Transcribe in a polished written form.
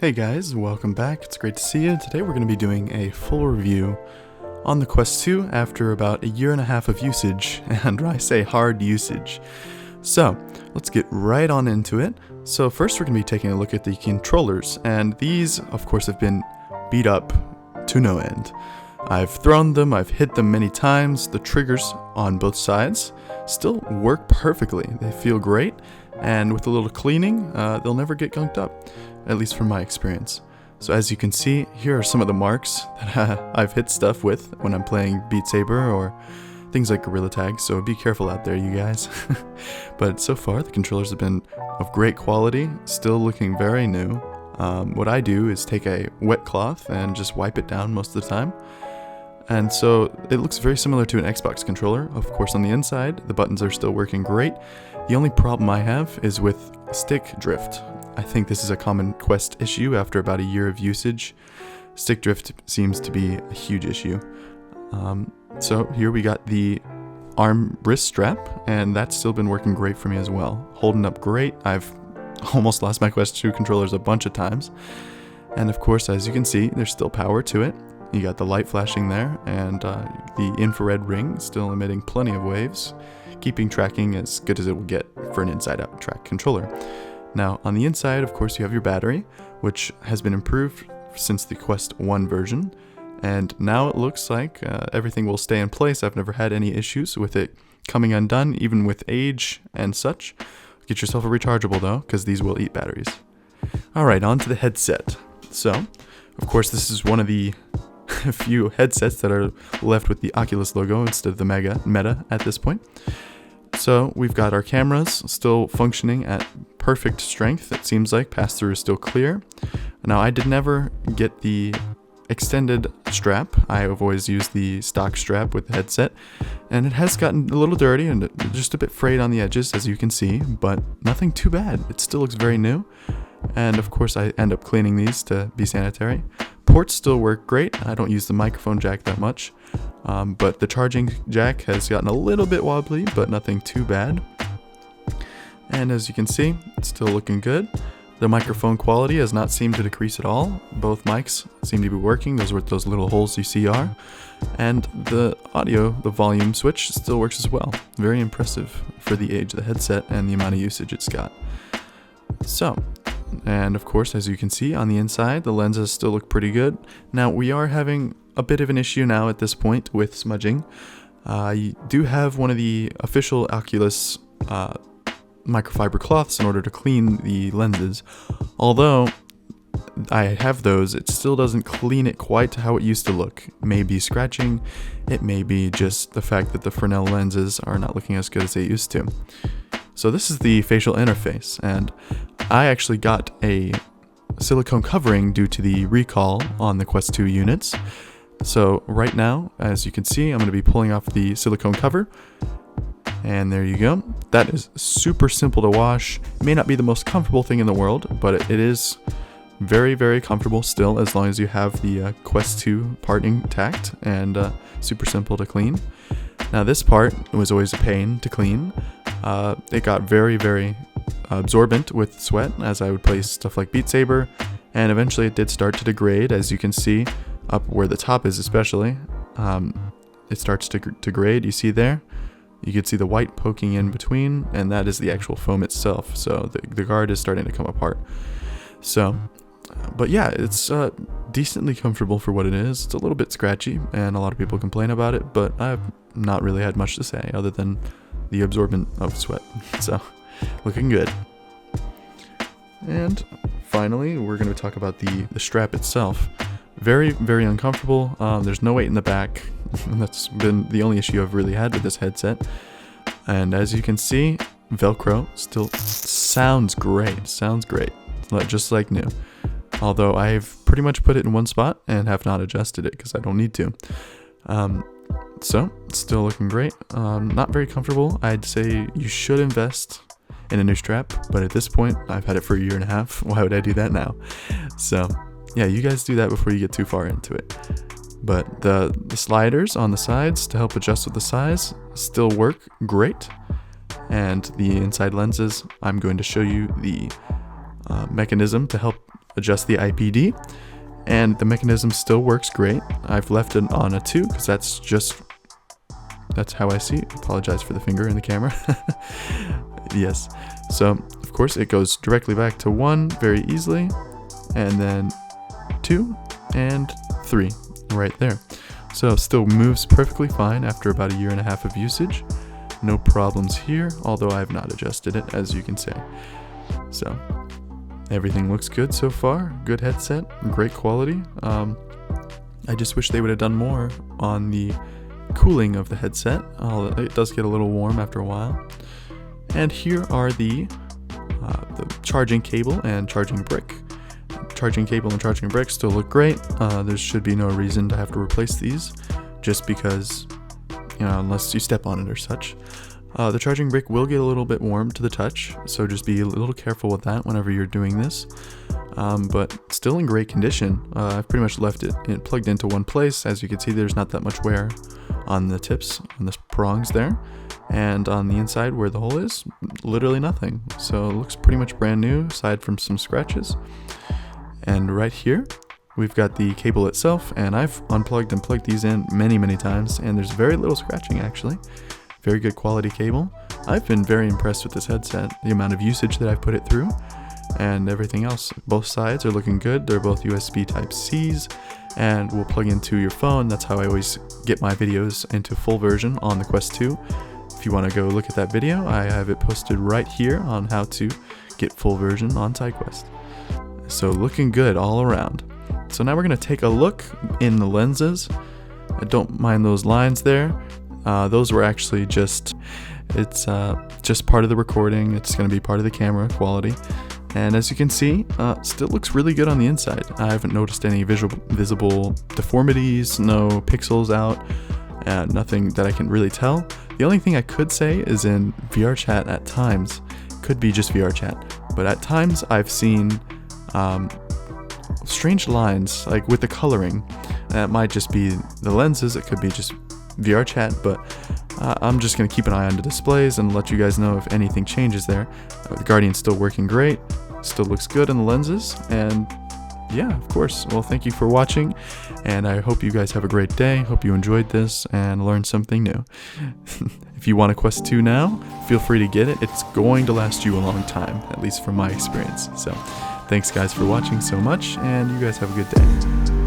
Hey guys, welcome back. It's great to see you. Today we're going to be doing a full review on the Quest 2 after about a year and a half of usage, and I say hard usage. So, let's get right on into it. So first we're going to be taking a look at the controllers, and these of course have been beat up to no end. I've thrown them, I've hit them many times. The triggers on both sides still work perfectly. They feel great, and with a little cleaning, they'll never get gunked up, at least from my experience. So as you can see, here are some of the marks that I've hit stuff with when I'm playing Beat Saber or things like Gorilla Tag, so be careful out there, you guys. But so far, the controllers have been of great quality, still looking very new. What I do is take a wet cloth and just wipe it down most of the time. And so it looks very similar to an Xbox controller. Of course, on the inside, the buttons are still working great. The only problem I have is with stick drift. I think this is a common Quest issue after about a year of usage. Stick drift seems to be a huge issue. So here we got the arm wrist strap, and that's still been working great for me as well. Holding up great. I've almost lost my Quest 2 controllers a bunch of times. And of course, as you can see, there's still power to it. You got the light flashing there, and the infrared ring still emitting plenty of waves, keeping tracking as good as it will get for an inside-out track controller. Now, on the inside, of course, you have your battery, which has been improved since the Quest 1 version, and now it looks like everything will stay in place. I've never had any issues with it coming undone, even with age and such. Get yourself a rechargeable, though, because these will eat batteries. Alright, on to the headset. So, of course, this is one of the few headsets that are left with the Oculus logo instead of the Meta at this point. So we've got our cameras still functioning at perfect strength. It seems like pass-through is still clear. Now I did never get the extended strap. I have always used the stock strap with the headset, and it has gotten a little dirty and just a bit frayed on the edges, as you can see, but nothing too bad. It still looks very new, and of course I end up cleaning these to be sanitary. Ports still work great. I don't use the microphone jack that much, but the charging jack has gotten a little bit wobbly, but nothing too bad. And as you can see, it's still looking good. The microphone quality has not seemed to decrease at all. Both mics seem to be working. Those were those little holes you see are. And the audio, the volume switch, still works as well. Very impressive for the age of the headset and the amount of usage it's got. So, and of course, as you can see on the inside, the lenses still look pretty good. Now, we are having a bit of an issue now at this point with smudging. You do have one of the official Oculus microfiber cloths in order to clean the lenses. Although I have those, it still doesn't clean it quite to how it used to look. It may be scratching, it may be just the fact that the Fresnel lenses are not looking as good as they used to. So this is the facial interface, and I actually got a silicone covering due to the recall on the Quest 2 units. So right now, as you can see, I'm going to be pulling off the silicone cover, and there you go. That is super simple to wash. It may not be the most comfortable thing in the world, but it is very, very comfortable still, as long as you have the Quest 2 part intact, and super simple to clean. Now this part was always a pain to clean. It got very, very absorbent with sweat as I would play stuff like Beat Saber, and eventually it did start to degrade, as you can see up where the top is especially. It starts to degrade. You see there? You can see the white poking in between, and that is the actual foam itself. So the guard is starting to come apart. So, but yeah, it's decently comfortable for what it is. It's a little bit scratchy, and a lot of people complain about it, but I've not really had much to say other than the absorbent of sweat. So, looking good. And finally, we're going to talk about the strap itself. Very, very uncomfortable. There's no weight in the back. That's been the only issue I've really had with this headset. And as you can see, Velcro still sounds great. Sounds great. Just like new. Although I've pretty much put it in one spot and have not adjusted it because I don't need to. So, it's still looking great. Not very comfortable. I'd say you should invest in a new strap, but at this point, I've had it for a year and a half. Why would I do that now? So, yeah, you guys do that before you get too far into it. But the sliders on the sides to help adjust with the size still work great. And the inside lenses, I'm going to show you the mechanism to help adjust the IPD, and the mechanism still works great. I've left it on a 2 because that's how I see it. Apologize for the finger in the camera. Yes, so of course it goes directly back to 1 very easily, and then 2 and 3 right there. So still moves perfectly fine after about a year and a half of usage. No problems here, although I have not adjusted it, as you can see. So everything looks good so far. Good headset, great quality. I just wish they would have done more on the cooling of the headset. It does get a little warm after a while. And here are the charging cable and charging brick. Charging cable and charging brick still look great. There should be no reason to have to replace these, just because, unless you step on it or such. The charging brick will get a little bit warm to the touch, so just be a little careful with that whenever you're doing this. But still in great condition. I've pretty much left it plugged into one place. As you can see, there's not that much wear on the tips, on the prongs there. And on the inside where the hole is, literally nothing. So it looks pretty much brand new, aside from some scratches. And right here, we've got the cable itself, and I've unplugged and plugged these in many times, and there's very little scratching actually. Very good quality cable. I've been very impressed with this headset, the amount of usage that I've put it through, and everything else. Both sides are looking good. They're both USB Type-Cs, and will plug into your phone. That's how I always get my videos into full version on the Quest 2. If you want to go look at that video, I have it posted right here on how to get full version on SideQuest. So looking good all around. So now we're going to take a look in the lenses. I don't mind those lines there. Those were actually just part of the recording. It's going to be part of the camera quality. And as you can see, still looks really good on the inside. I haven't noticed any visible deformities, no pixels out, nothing that I can really tell. The only thing I could say is in VRChat at times, could be just VRChat, but at times I've seen strange lines, like with the coloring. That might just be the lenses, it could be just VRChat, but I'm just going to keep an eye on the displays and let you guys know if anything changes there. The Guardian's still working great, still looks good in the lenses, and yeah, of course. Well, thank you for watching, and I hope you guys have a great day. Hope you enjoyed this and learned something new. If you want a Quest 2 now, feel free to get it. It's going to last you a long time, at least from my experience. So thanks guys for watching so much, and you guys have a good day.